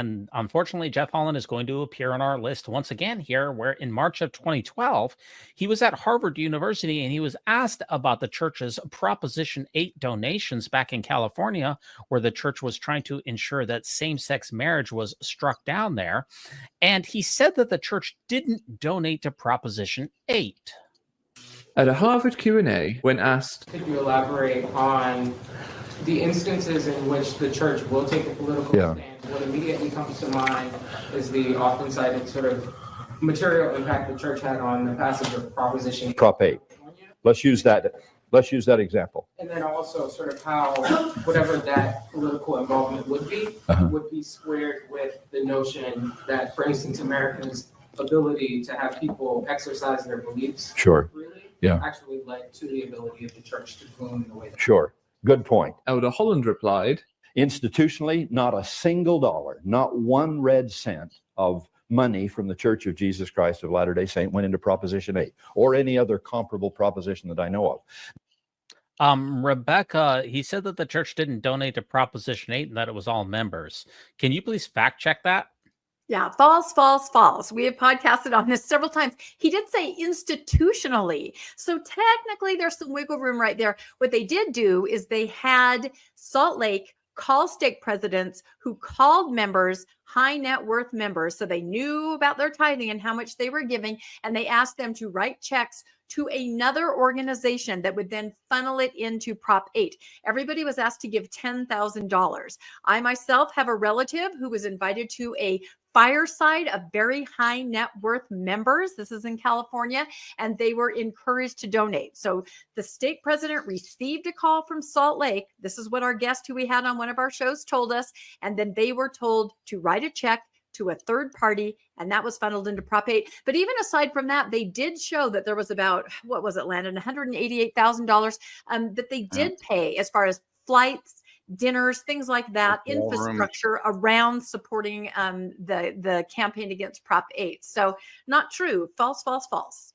And unfortunately, Jeff Holland is going to appear on our list once again here, where in March of 2012, he was at Harvard University and he was asked about the church's Proposition 8 donations back in California, where the church was trying to ensure that same-sex marriage was struck down there. And he said that the church didn't donate to Proposition 8. At a Harvard Q&A, when asked, could you elaborate on the instances in which the church will take a political stand? What immediately comes to mind is the often cited sort of material impact the church had on the passage of Proposition 8. Prop 8. Let's use that example. And then also sort of how whatever that political involvement would be squared with the notion that, for instance, Americans' ability to have people exercise their beliefs freely actually led to the ability of the church to boom in the way that Sure. Good point. Elder Holland replied, institutionally, not a single dollar, not one red cent of money from the Church of Jesus Christ of Latter-day Saints went into Proposition 8 or any other comparable proposition that I know of. Rebecca, he said that the church didn't donate to Proposition 8 and that it was all members. Can you please fact check that? Yeah, false, false, false. We have podcasted on this several times. He did say institutionally. So technically there's some wiggle room right there. What they did do is they had Salt Lake call stake presidents who called members, high net worth members, so they knew about their tithing and how much they were giving, and they asked them to write checks to another organization that would then funnel it into Prop 8. Everybody was asked to give $10,000. I myself have a relative who was invited to a fireside of very high net worth members. This is in California, and they were encouraged to donate. So the stake president received a call from Salt Lake. This is what our guest who we had on one of our shows told us. And then they were told to write a check to a third party, and that was funneled into Prop 8. But even aside from that, they did show that there was about, what was it, Landon, $188,000 that they did pay as far as flights, dinners, things like that, infrastructure around supporting the campaign against Prop 8. So not true. False, false, false.